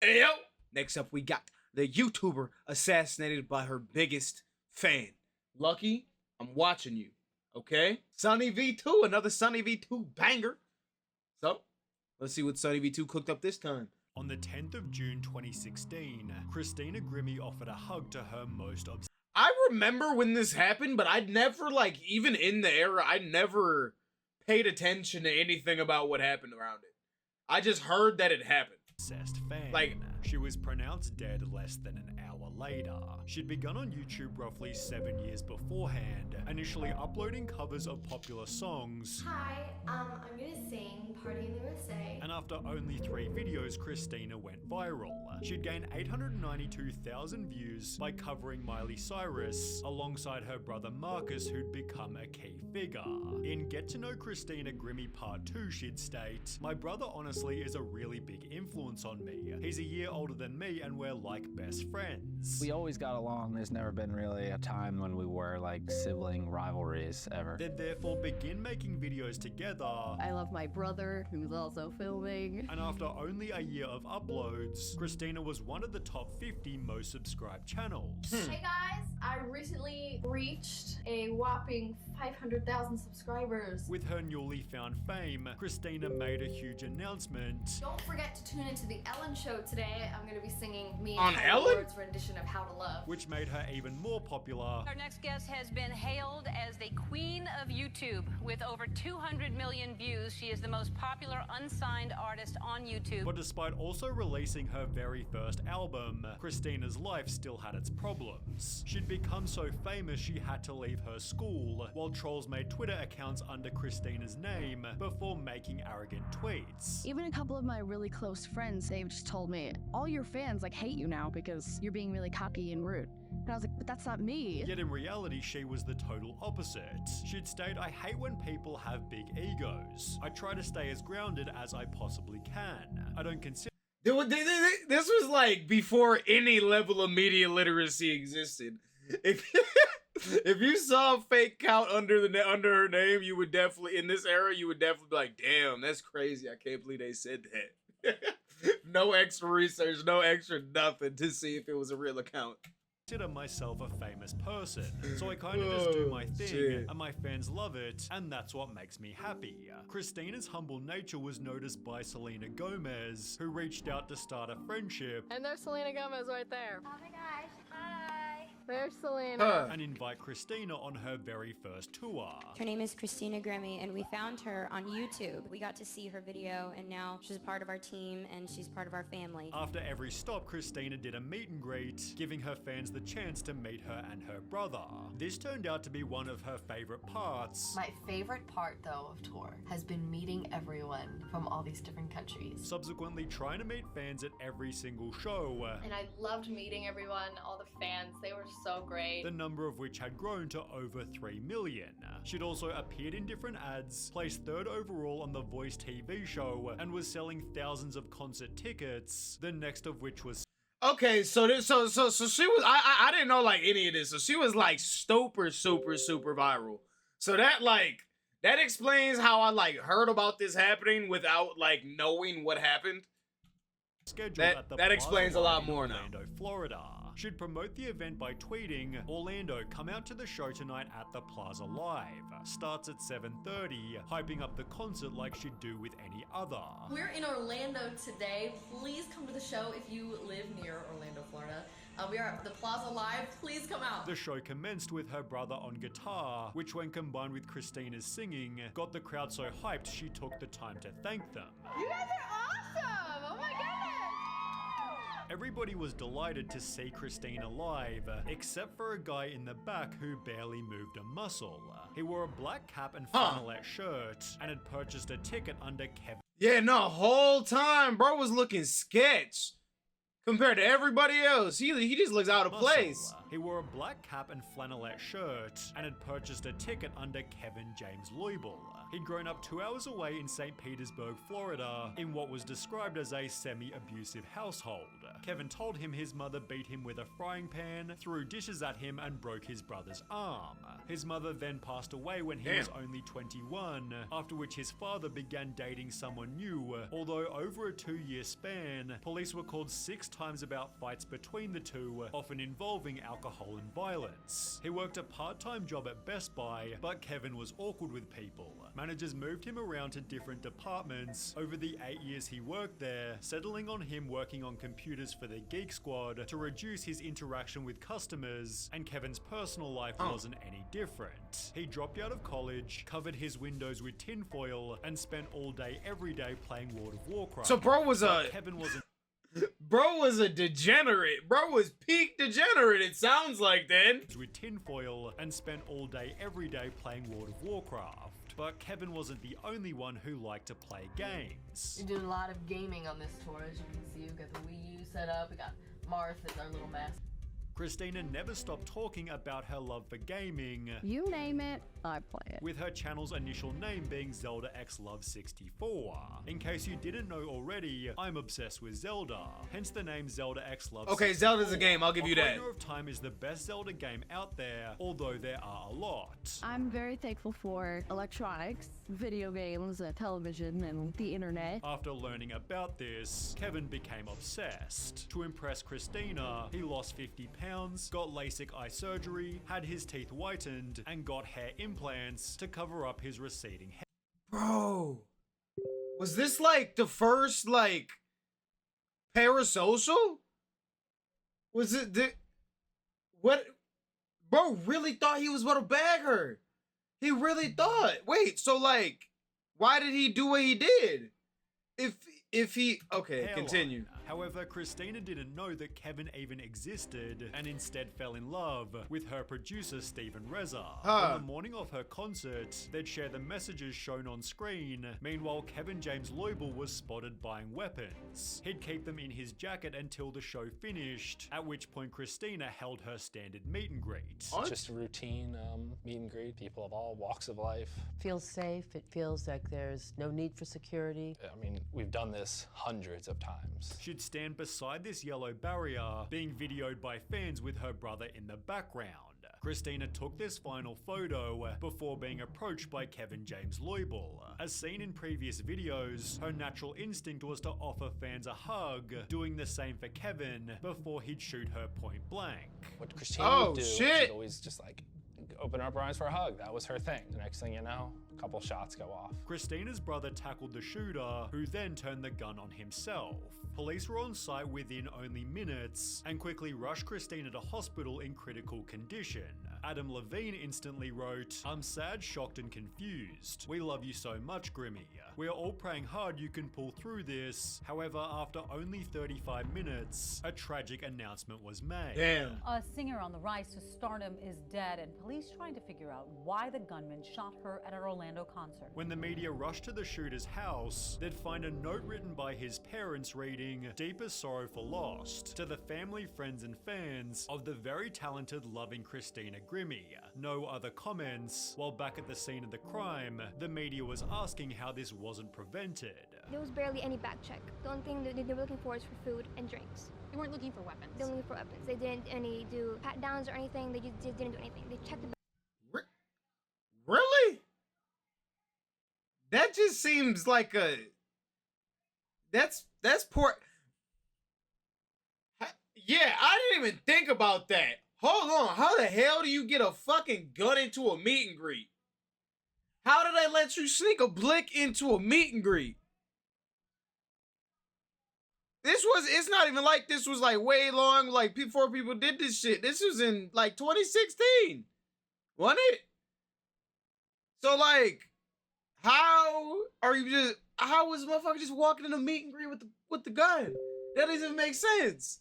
Hey, yo! Next up, we got the YouTuber assassinated by her biggest fan. Lucky, I'm watching you. Okay? Sunny V2, another Sunny V2 banger. So, let's see what Sunny V2 cooked up this time. On the 10th of June 2016, Christina Grimmie offered a hug to her most I remember when this happened, but I'd never, like, even in the era, I never paid attention to anything about what happened around it. I just heard that it happened. obsessed fan. Like, she was pronounced dead less than an hour later. She'd begun on YouTube roughly 7 years beforehand, initially uploading covers of popular songs. Hi, I'm gonna sing Party in the USA. And after only 3 videos, Christina went viral. She'd gained 892,000 views by covering Miley Cyrus, alongside her brother Marcus, who'd become a key figure. In Get to Know Christina Grimmie Part 2, she'd state, "My brother honestly is a really big influence on me. He's a year older than me and we're like best friends." We always got along. There's never been really a time when we were like sibling rivalries ever. They'd therefore begin making videos together. I love my brother, who's also filming. And after only a year of uploads, Christina was one of the top 50 most subscribed channels. Hey guys, I recently reached a whopping 500,000 subscribers. With her newly found fame, Christina made a huge announcement. Don't forget to tune into the Ellen Show today. I'm gonna be singing me On and Ellen? Ward's rendition of How to Love. Which made her even more popular. Our next guest has been hailed as the queen of YouTube. With over 200 million views, she is the most popular unsigned artist on YouTube. But despite also releasing her very first album, Christina's life still had its problems. She'd become so famous she had to leave her school, while trolls made Twitter accounts under Christina's name before making arrogant tweets. Even a couple of my really close friends, they've just told me, all your fans like hate you now because you're being really cocky and rude. And I was like, but that's not me. Yet in reality, she was the total opposite. She'd state, "I hate when people have big egos. I try to stay as grounded as I possibly can. I don't consider..." This was like before any level of media literacy existed. If you saw a fake count under her name, you would definitely, in this era, you would definitely be like, damn, that's crazy. I can't believe they said that. No extra research, no extra nothing to see if it was a real account. Consider myself a famous person, so I kind of just do my thing, and my fans love it, and that's what makes me happy. Christina's humble nature was noticed by Selena Gomez, who reached out to start a friendship And there's Selena Gomez right there. Oh my gosh, hi. There's Selena. and invite Christina on her very first tour. Her name is Christina Grimmie, and we found her on YouTube. We got to see her video, and now she's a part of our team, and she's part of our family. After every stop, Christina did a meet and greet, giving her fans the chance to meet her and her brother. This turned out to be one of her favorite parts. My favorite part, though, of tour has been meeting everyone from all these different countries. Subsequently trying to meet fans at every single show, And I loved meeting everyone, all the fans. They were so great. the number of which had grown to over 3 million. She'd also appeared in different ads, placed 3rd overall on The Voice TV show, and was selling thousands of concert tickets, the next of which was Okay, so she was, I didn't know like any of this. So she was like super viral. So that explains how I like heard about this happening without like knowing what happened. scheduled That- at the that Plaza explains a lot Live in more now. Orlando, Florida. She'd promote the event by tweeting, "Orlando, come out to the show tonight at the Plaza Live. Starts at 7:30, hyping up the concert like she'd do with any other." We're in Orlando today. Please come to the show if you live near Orlando, Florida. We are at the Plaza Live. Please come out. The show commenced with her brother on guitar, which when combined with Christina's singing, got the crowd so hyped she took the time to thank them. You guys are awesome! Oh my goodness! Everybody was delighted to see Christina live, except for a guy in the back who barely moved a muscle. He wore a black cap and flannelette shirt, and had purchased a ticket under Kevin. Yeah, no, whole time, bro was looking sketch compared to everybody else. He just looks out of place. He wore a black cap and flannelette shirt, and had purchased a ticket under Kevin James Loibel. He'd grown up 2 hours away in St. Petersburg, Florida, in what was described as a semi-abusive household. Kevin told him his mother beat him with a frying pan, threw dishes at him, and broke his brother's arm. His mother then passed away when he was only 21, after which his father began dating someone new, although over a 2-year span, police were called 6 times about fights between the two, often involving alcohol and violence. He worked a part-time job at Best Buy, but Kevin was awkward with people. Managers moved him around to different departments over the 8 years he worked there, settling on him working on computers for the Geek Squad to reduce his interaction with customers, and Kevin's personal life wasn't any different. He dropped out of college, covered his windows with tinfoil, and spent all day every day playing World of Warcraft. So bro was Bro was a degenerate. Bro was peak degenerate, it sounds like then. With tinfoil and spent all day every day playing World of Warcraft. But Kevin wasn't the only one who liked to play games. We did a lot of gaming on this tour, as you can see. We got the Wii U set up, we got Marth as our little mascot. Christina never stopped talking about her love for gaming. You name it, I play it. With her channel's initial name being Zelda X Love 64. In case you didn't know already, I'm obsessed with Zelda, hence the name Zelda X Love 64. Okay, Zelda's a game, I'll give you that. Ocarina of Time is the best Zelda game out there, although there are a lot. I'm very thankful for electronics, video games, television, and the internet. After learning about this, Kevin became obsessed. To impress Christina, he lost 50 pounds, got LASIK eye surgery, had his teeth whitened, and got hair implants to cover up his receding hair. Bro, was this like the first like parasocial? Was it the what? Bro really thought he was gonna bag her. He really thought. Wait, so like, why did he do what he did? If he okay, Hairline. continue. However, Christina didn't know that Kevin even existed and instead fell in love with her producer Stephen Reza. On the morning of her concert, they'd share the messages shown on screen. Meanwhile, Kevin James Loibel was spotted buying weapons. He'd keep them in his jacket until the show finished, at which point Christina held her standard meet and greet. It's just a routine meet and greet, people of all walks of life. Feels safe, it feels like there's no need for security. I mean, we've done this hundreds of times. She'd stand beside this yellow barrier, being videoed by fans with her brother in the background. Christina took this final photo before being approached by Kevin James Loibel. As seen in previous videos, her natural instinct was to offer fans a hug, doing the same for Kevin before he'd shoot her point blank. What Christina would do, she'd always just like open up her arms for a hug. That was her thing. The next thing you know, a couple shots go off. Christina's brother tackled the shooter, who then turned the gun on himself. Police were on site within only minutes and quickly rushed Christina to hospital in critical condition. Adam Levine instantly wrote, "I'm sad, shocked and confused. We love you so much, Grimmy. We are all praying hard you can pull through this." However, after only 35 minutes, a tragic announcement was made. Damn. A singer on the rise to stardom is dead, and police trying to figure out why the gunman shot her at an Orlando concert. When the media rushed to the shooter's house, they'd find a note written by his parents reading, "Deepest sorrow for lost, to the family, friends and fans of the very talented, loving Christina Grimmie. No other comments." While back at the scene of the crime, the media was asking how this wasn't prevented. There was barely any back check. The only thing that they were looking for is for food and drinks. They weren't looking for weapons. They were looking for weapons. They didn't do pat downs or anything. They just didn't do anything. They checked the Really? That just seems like that's poor. Yeah, I didn't even think about that. Hold on, how the hell do you get a fucking gun into a meet and greet? How did they let you sneak a blick into a meet and greet? It's not even like this was like way long, like before people did this shit. This was in like 2016, wasn't it? So like, how was the motherfucker just walking in a meet and greet with the gun? That doesn't even make sense.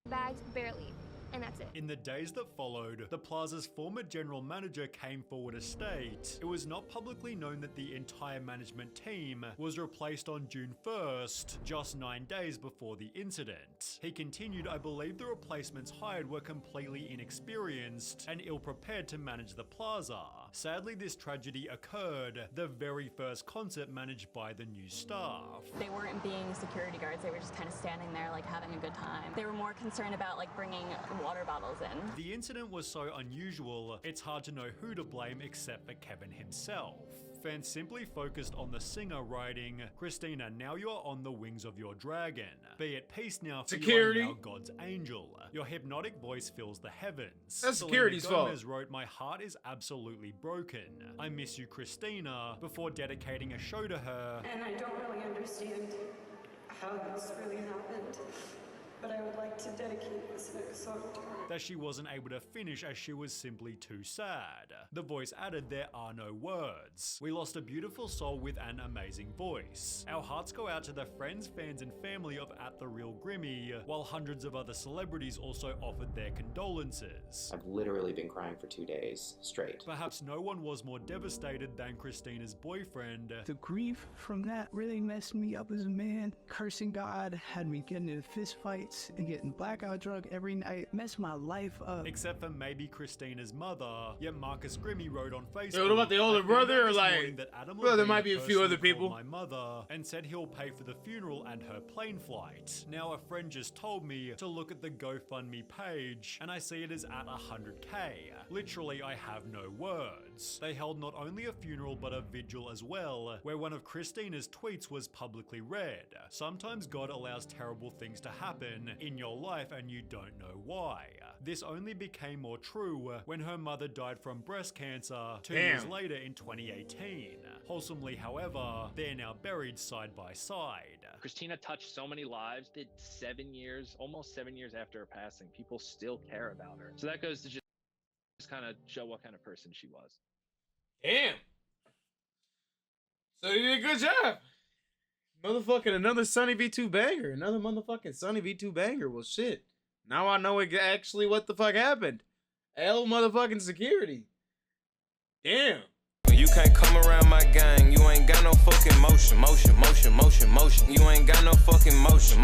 bags, barely. And that's it. In the days that followed, the plaza's former general manager came forward to state it was not publicly known that the entire management team was replaced on June 1st, just 9 days before the incident. He continued, "I believe the replacements hired were completely inexperienced and ill-prepared to manage the plaza. Sadly, this tragedy occurred the very first concert managed by the new staff." They weren't being security guards, they were just kind of standing there like having a good time. They were more concerned about like bringing water bottles in. The incident was so unusual, it's hard to know who to blame except for Kevin himself. Fans simply focused on the singer writing, "Christina, now you are on the wings of your dragon. Be at peace now, for Security. you are now God's angel. Your hypnotic voice fills the heavens." That's Selena security's fault. Gomez wrote, "My heart is absolutely broken. I miss you, Christina," before dedicating a show to her. And I don't really understand how this really happened, but I would like to dedicate this next song to her. That she wasn't able to finish as she was simply too sad. The voice added, "There are no words. We lost a beautiful soul with an amazing voice. Our hearts go out to the friends, fans, and family of At The Real Grimmy," while hundreds of other celebrities also offered their condolences. I've literally been crying for 2 days straight. Perhaps no one was more devastated than Christina's boyfriend. The grief from that really messed me up as a man. Cursing God had me getting into fist fights and getting blackout drunk every night. Messed my life up. Except for maybe Christina's mother. Yet Marcus Grimmy wrote on Facebook, Yo, what about the older "I found brother out or this like? morning that Adam Well, there Levine might be a few other personally people. called my mother and said he'll pay for the funeral and her plane flight. Now a friend just told me to look at the GoFundMe page and I see it is at 100K. Literally, I have no words." They held not only a funeral but a vigil as well, where one of Christina's tweets was publicly read. "Sometimes God allows terrible things to happen in your life and you don't know why." This only became more true when her mother died from breast cancer 2 years later in 2018. Wholesomely, however, they're now buried side by side. Christina touched so many lives that 7 years, almost 7 years after her passing, people still care about her. So that goes to just kind of show what kind of person she was. Damn. So you did a good job. Motherfucking another Sunny V2 banger. Another motherfucking Sunny V2 banger. Well, shit. Now I know actually what the fuck happened. L motherfucking security. Damn. You can't come around my gang. You ain't got no fucking motion. You ain't got no fucking motion.